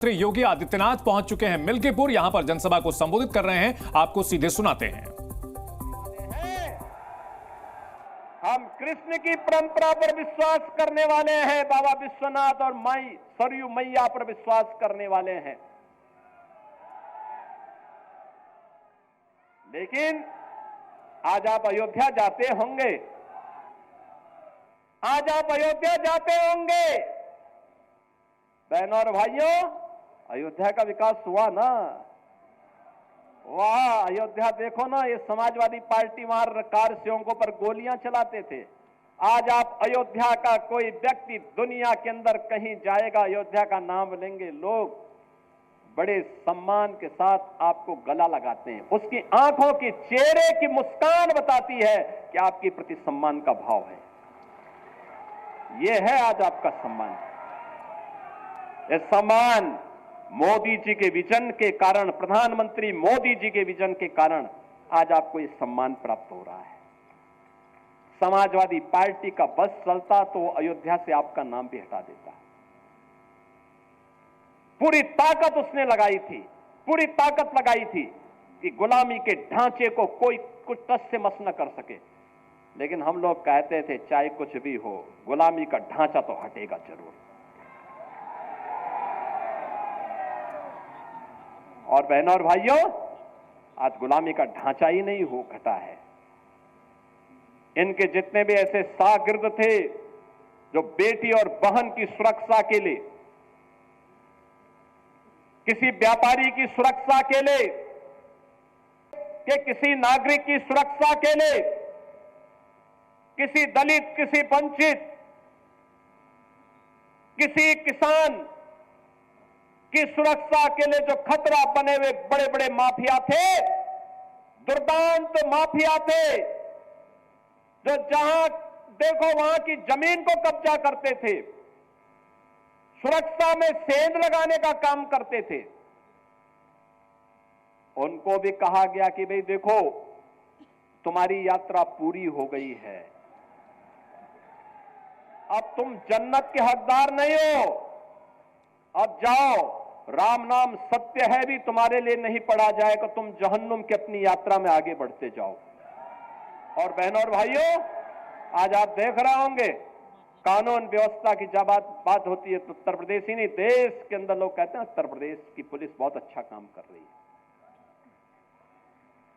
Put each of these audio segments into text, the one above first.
श्री योगी आदित्यनाथ पहुंच चुके हैं मिल्कीपुर। यहां पर जनसभा को संबोधित कर रहे हैं, आपको सीधे सुनाते हैं। हम कृष्ण की परंपरा पर विश्वास करने वाले हैं, बाबा विश्वनाथ और माई सरयू मैया पर विश्वास करने वाले हैं। लेकिन आज आप अयोध्या जाते होंगे, बहनों और भाइयों, अयोध्या का विकास हुआ ना। वाह, अयोध्या देखो ना, ये समाजवादी पार्टी वहां कार सेवकों पर गोलियां चलाते थे। आज आप अयोध्या का कोई व्यक्ति दुनिया के अंदर कहीं जाएगा, अयोध्या का नाम लेंगे, लोग बड़े सम्मान के साथ आपको गला लगाते हैं। उसकी आंखों की, चेहरे की मुस्कान बताती है कि आपके प्रति सम्मान का भाव है। यह है आज आपका सम्मान। यह सम्मान मोदी जी के विजन के कारण, प्रधानमंत्री मोदी जी के विजन के कारण आज आपको यह सम्मान प्राप्त हो रहा है। समाजवादी पार्टी का बस चलता तो अयोध्या से आपका नाम भी हटा देता। पूरी ताकत उसने लगाई थी, पूरी ताकत लगाई थी कि गुलामी के ढांचे को कोई कुछ टस से मस न कर सके। लेकिन हम लोग कहते थे चाहे कुछ भी हो, गुलामी का ढांचा तो हटेगा जरूर। और बहनों और भाइयों, आज गुलामी का ढांचा ही नहीं हो घटा है। इनके जितने भी ऐसे शागिर्द थे जो बेटी और बहन की सुरक्षा के लिए, किसी व्यापारी की सुरक्षा के लिए, कि किसी नागरिक की सुरक्षा के लिए, किसी दलित, किसी वंचित, किसी किसान की सुरक्षा के लिए जो खतरा बने हुए बड़े बड़े माफिया थे, दुर्दांत माफिया थे, जो जहां देखो वहां की जमीन को कब्जा करते थे, सुरक्षा में सेंध लगाने का काम करते थे, उनको भी कहा गया कि भाई देखो, तुम्हारी यात्रा पूरी हो गई है, अब तुम जन्नत के हकदार नहीं हो, अब जाओ, राम नाम सत्य है भी तुम्हारे लिए नहीं पढ़ा जाएगा, तुम जहन्नुम की अपनी यात्रा में आगे बढ़ते जाओ। और बहनों और भाइयों, आज आप देख रहे होंगे कानून व्यवस्था की जब बात होती है तो उत्तर प्रदेश ही नहीं, देश के अंदर लोग कहते हैं उत्तर प्रदेश की पुलिस बहुत अच्छा काम कर रही है।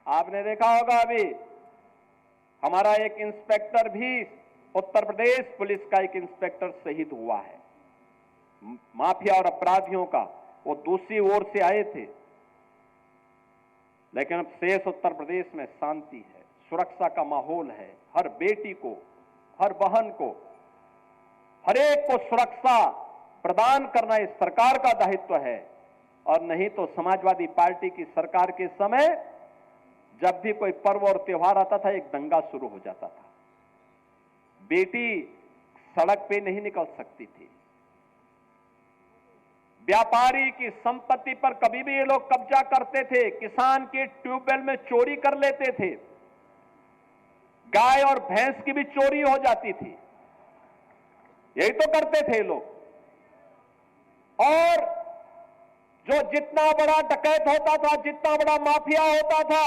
आपने देखा होगा अभी हमारा एक इंस्पेक्टर भी, उत्तर प्रदेश पुलिस का एक इंस्पेक्टर शहीद हुआ है। माफिया और अपराधियों का, वो दूसरी ओर से आए थे, लेकिन अब शेष उत्तर प्रदेश में शांति है, सुरक्षा का माहौल है। हर बेटी को, हर बहन को, हर एक को सुरक्षा प्रदान करना इस सरकार का दायित्व है। और नहीं तो समाजवादी पार्टी की सरकार के समय जब भी कोई पर्व और त्योहार आता था, एक दंगा शुरू हो जाता था। बेटी सड़क पे नहीं निकल सकती थी, व्यापारी की संपत्ति पर कभी भी ये लोग कब्जा करते थे, किसान के ट्यूबवेल में चोरी कर लेते थे, गाय और भैंस की भी चोरी हो जाती थी, यही तो करते थे लोग। और जो जितना बड़ा डकैत होता था, जितना बड़ा माफिया होता था,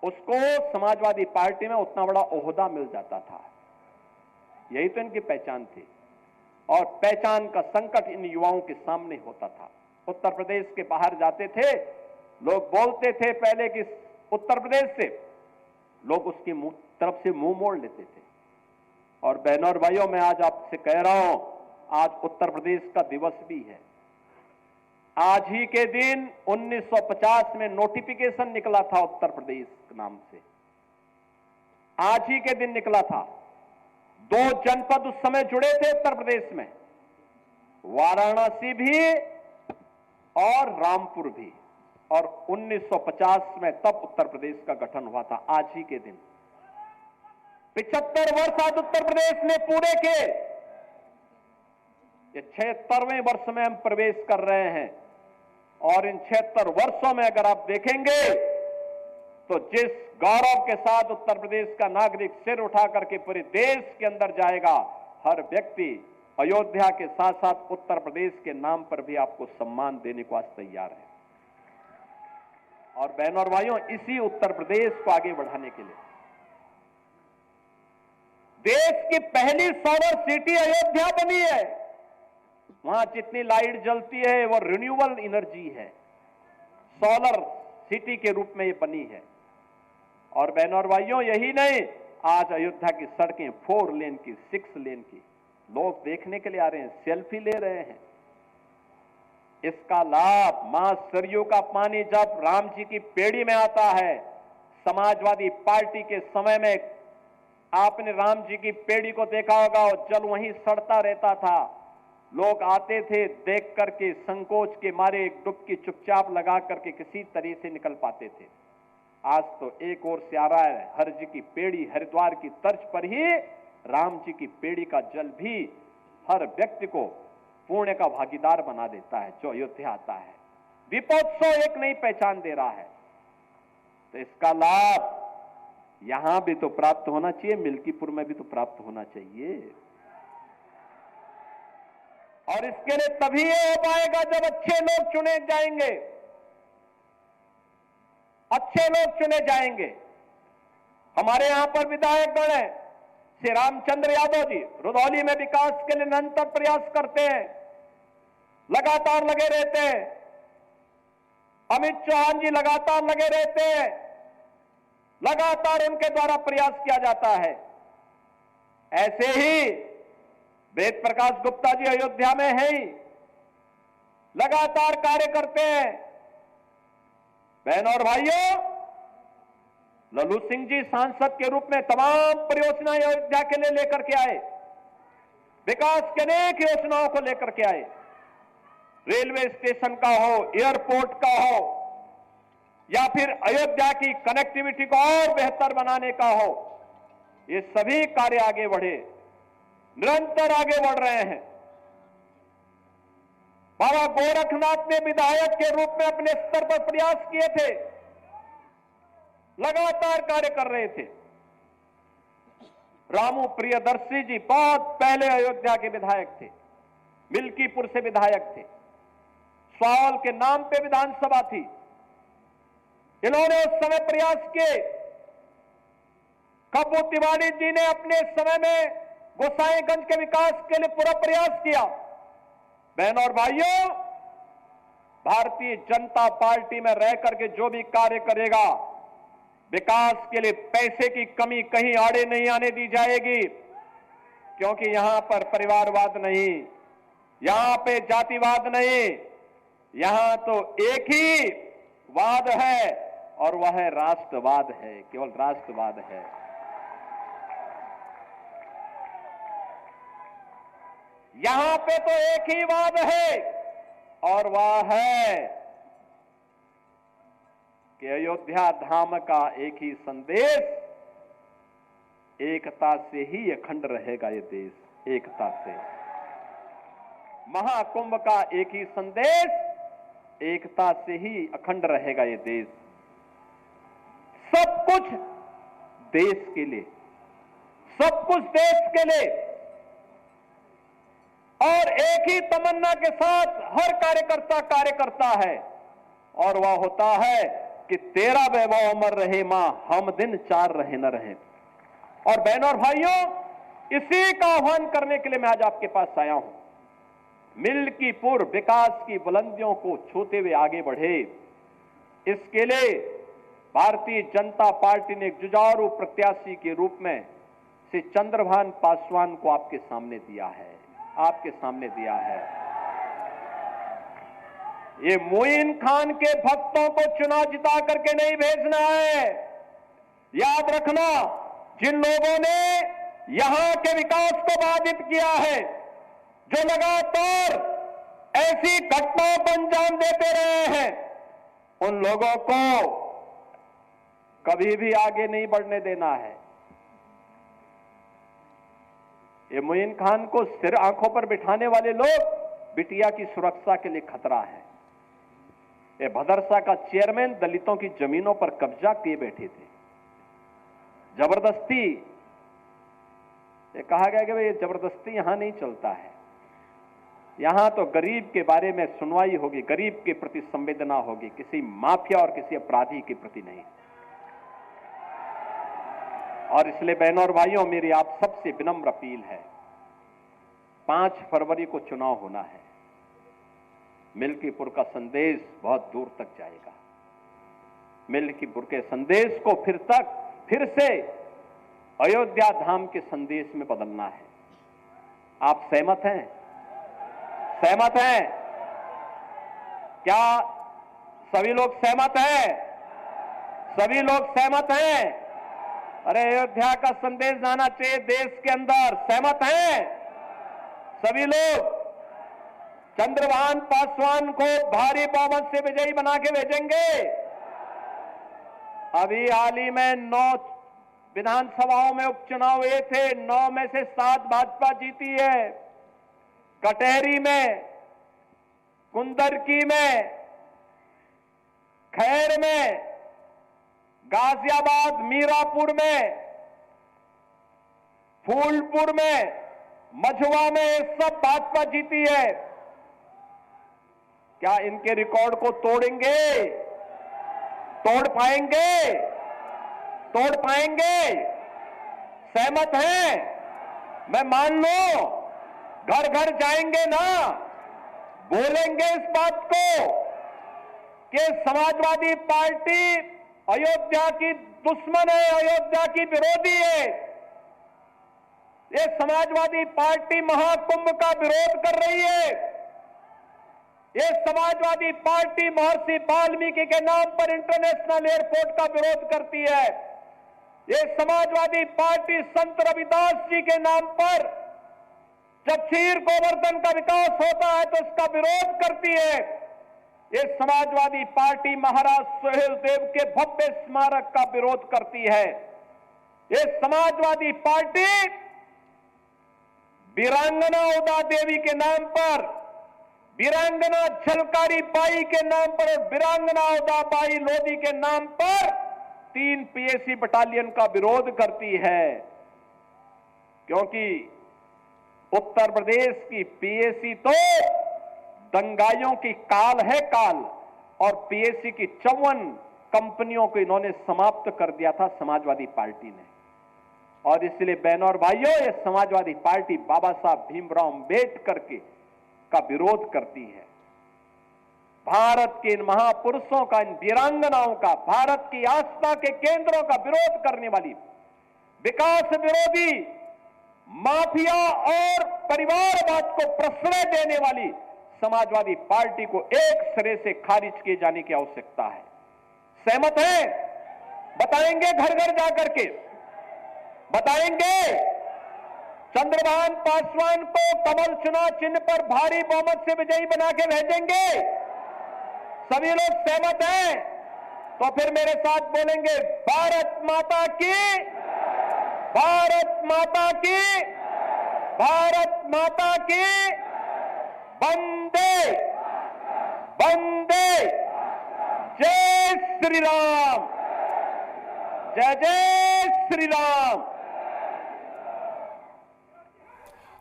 उसको समाजवादी पार्टी में उतना बड़ा ओहदा मिल जाता था। यही तो इनकी पहचान थी। और पहचान का संकट इन युवाओं के सामने होता था। उत्तर प्रदेश के बाहर जाते थे, लोग बोलते थे पहले कि उत्तर प्रदेश से, लोग उसकी तरफ से मुंह मोड़ लेते थे। और बहनों और भाइयों, मैं आज आपसे कह रहा हूं, आज उत्तर प्रदेश का दिवस भी है। आज ही के दिन 1950 में नोटिफिकेशन निकला था उत्तर प्रदेश के नाम से, आज ही के दिन निकला था। 2 जनपद उस समय जुड़े थे उत्तर प्रदेश में, वाराणसी भी और रामपुर भी। और 1950 में तब उत्तर प्रदेश का गठन हुआ था, आज ही के दिन। 75 वर्ष आज उत्तर प्रदेश ने पूरे किए। ये 76वें वर्ष में हम प्रवेश कर रहे हैं। और इन 76 वर्षों में अगर आप देखेंगे तो जिस गौरव के साथ उत्तर प्रदेश का नागरिक सिर उठा करके पूरे देश के अंदर जाएगा, हर व्यक्ति अयोध्या के साथ साथ उत्तर प्रदेश के नाम पर भी आपको सम्मान देने को आज तैयार है। और बहनों और भाइयों, इसी उत्तर प्रदेश को आगे बढ़ाने के लिए देश की पहली सोलर सिटी अयोध्या बनी है। वहां जितनी लाइट जलती है वो रिन्यूएबल एनर्जी है, सोलर सिटी के रूप में ये बनी है। और बहनों और भाइयों, यही नहीं, आज अयोध्या की सड़कें 4 लेन की, 6 लेन की, लोग देखने के लिए आ रहे हैं, सेल्फी ले रहे हैं। इसका लाभ मां सरयू का पानी जब राम जी की पेड़ी में आता है, समाजवादी पार्टी के समय में आपने राम जी की पेड़ी को देखा होगा, और जल वहीं सड़ता रहता था। लोग आते थे, देख करके संकोच के मारे एक डुबकी चुपचाप लगा करके किसी तरह से निकल पाते थे। आज तो एक ओर से आ रहा है, हर जी की पेड़ी, हरिद्वार की तर्ज पर ही राम जी की पेड़ी का जल भी हर व्यक्ति को पुण्य का भागीदार बना देता है जो अयोध्या आता है। दीपोत्सव एक नई पहचान दे रहा है, तो इसका लाभ यहां भी तो प्राप्त होना चाहिए, मिल्कीपुर में भी तो प्राप्त होना चाहिए। और इसके लिए तभी ये हो पाएगा जब अच्छे लोग चुने जाएंगे, अच्छे लोग चुने जाएंगे। हमारे यहां पर विधायक गण है, श्री रामचंद्र यादव जी रुधौली में विकास के लिए निरंतर प्रयास करते हैं, लगातार लगे रहते हैं। अमित चौहान जी लगातार लगे रहते हैं, लगातार उनके द्वारा प्रयास किया जाता है। ऐसे ही वेद प्रकाश गुप्ता जी अयोध्या में है ही, लगातार कार्य करते हैं। बहनों और भाइयों, लल्लू सिंह जी सांसद के रूप में तमाम परियोजनाएं अयोध्या के लिए लेकर के आए, विकास के अनेक योजनाओं को लेकर के आए। रेलवे स्टेशन का हो, एयरपोर्ट का हो, या फिर अयोध्या की कनेक्टिविटी को और बेहतर बनाने का हो, ये सभी कार्य आगे बढ़े, निरंतर आगे बढ़ रहे हैं। बाबा गोरखनाथ ने विधायक के रूप में अपने स्तर पर प्रयास किए थे, लगातार कार्य कर रहे थे। रामू प्रियदर्शी जी बहुत पहले अयोध्या के विधायक थे, मिल्कीपुर से विधायक थे, स्वावल के नाम पे विधानसभा थी। इन्होंने उस समय प्रयास किए। कब्बू तिवारी जी ने अपने समय में गोसाईगंज के विकास के लिए पूरा प्रयास किया। बहनों और भाइयों, भारतीय जनता पार्टी में रह करके जो भी कार्य करेगा, विकास के लिए पैसे की कमी कहीं आड़े नहीं आने दी जाएगी, क्योंकि यहां पर परिवारवाद नहीं, यहां पे जातिवाद नहीं, यहां तो एक ही वाद है और वह है राष्ट्रवाद है, केवल राष्ट्रवाद है। यहां पे तो एक ही वाद है और वह है कि अयोध्या धाम का एक ही संदेश, एकता से ही अखंड रहेगा ये देश, एकता से। महाकुंभ का एक ही संदेश, एकता से ही अखंड रहेगा ये देश। सब कुछ देश के लिए, सब कुछ देश के लिए, और एक ही तमन्ना के साथ हर कार्यकर्ता कार्य करता है, और वह होता है कि तेरा वैभव अमर रहे मां, हम दिन चार रहे न रहे। और बहनों और भाइयों, इसी का आह्वान करने के लिए मैं आज आपके पास आया हूं। मिल्कीपुर विकास की बुलंदियों को छूते हुए आगे बढ़े, इसके लिए भारतीय जनता पार्टी ने एक जुझारू प्रत्याशी के रूप में श्री चंद्रभान पासवान को आपके सामने दिया है, आपके सामने दिया है। ये मोइन खान के भक्तों को चुनाव जिता करके नहीं भेजना है। याद रखना, जिन लोगों ने यहां के विकास को बाधित किया है, जो लगातार ऐसी घटनाओं को अंजाम देते रहे हैं, उन लोगों को कभी भी आगे नहीं बढ़ने देना है। ये मोइन खान को सिर आंखों पर बिठाने वाले लोग बिटिया की सुरक्षा के लिए खतरा है। ये भदरसा का चेयरमैन दलितों की जमीनों पर कब्जा किए बैठे थे, जबरदस्ती। ये कहा गया कि भाई जबरदस्ती यहां नहीं चलता है, यहां तो गरीब के बारे में सुनवाई होगी, गरीब के प्रति संवेदना होगी, किसी माफिया और किसी अपराधी के प्रति नहीं। और इसलिए बहनों और भाइयों, मेरी आप सबसे विनम्र अपील है, 5 फरवरी को चुनाव होना है। मिल्कीपुर का संदेश बहुत दूर तक जाएगा। मिल्कीपुर के संदेश को फिर से अयोध्या धाम के संदेश में बदलना है। आप सहमत हैं? सहमत हैं? क्या सभी लोग सहमत हैं? सभी लोग सहमत हैं? अरे अयोध्या का संदेश जाना चाहिए देश के अंदर। सहमत हैं सभी लोग? चंद्रभान पासवान को भारी बहुमत से विजयी बना के भेजेंगे। अभी हाल ही में 9 विधानसभाओं में उपचुनाव हुए थे, 9 में से 7 भाजपा जीती है। कटहरी में, कुंदरकी में, खैर में, गाजियाबाद, मीरापुर में, फूलपुर में, मझुआ में, ये सब भाजपा जीती है। क्या इनके रिकॉर्ड को तोड़ेंगे? तोड़ पाएंगे? तोड़ पाएंगे? सहमत हैं? मैं मान लो, घर घर जाएंगे ना, बोलेंगे इस बात को कि समाजवादी पार्टी अयोध्या की दुश्मन है, अयोध्या की विरोधी है। ये समाजवादी पार्टी महाकुंभ का विरोध कर रही है। ये समाजवादी पार्टी महर्षि वाल्मीकि के नाम पर इंटरनेशनल एयरपोर्ट का विरोध करती है। ये समाजवादी पार्टी संत रविदास जी के नाम पर जब क्षीर गोवर्धन का विकास होता है तो उसका विरोध करती है। ये समाजवादी पार्टी महाराज सुहेल देव के भव्य स्मारक का विरोध करती है। ये समाजवादी पार्टी वीरांगना उदा देवी के नाम पर, वीरांगना झलकारी बाई के नाम पर और वीरांगना उदा बाई लोधी के नाम पर 3 पीएसी बटालियन का विरोध करती है। क्योंकि उत्तर प्रदेश की पीएसी तो दंगाइयों की काल है काल, और पीएसी की 54 कंपनियों को इन्होंने समाप्त कर दिया था समाजवादी पार्टी ने। और इसलिए बहनों और भाइयों, ये समाजवादी पार्टी बाबा साहब भीमराव अम्बेडकर का विरोध करती है। भारत के इन महापुरुषों का, इन वीरांगनाओं का, भारत की आस्था के केंद्रों का विरोध करने वाली, विकास विरोधी, माफिया और परिवारवाद को प्रश्रय देने वाली समाजवादी पार्टी को एक सिरे से खारिज किए जाने की आवश्यकता है। सहमत हैं? बताएंगे घर घर जाकर के? बताएंगे? चंद्रभान पासवान को कमल चुनाव चिन्ह पर भारी बहुमत से विजयी बना के भेजेंगे? सभी लोग सहमत हैं? तो फिर मेरे साथ बोलेंगे, भारत माता की, भारत माता की, भारत माता की, वंदे वंदे, जय श्री राम, जय जय श्री राम।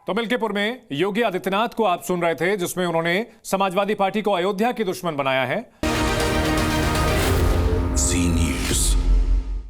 तो मिल्कीपुर में योगी आदित्यनाथ को आप सुन रहे थे, जिसमें उन्होंने समाजवादी पार्टी को अयोध्या की दुश्मन बनाया है।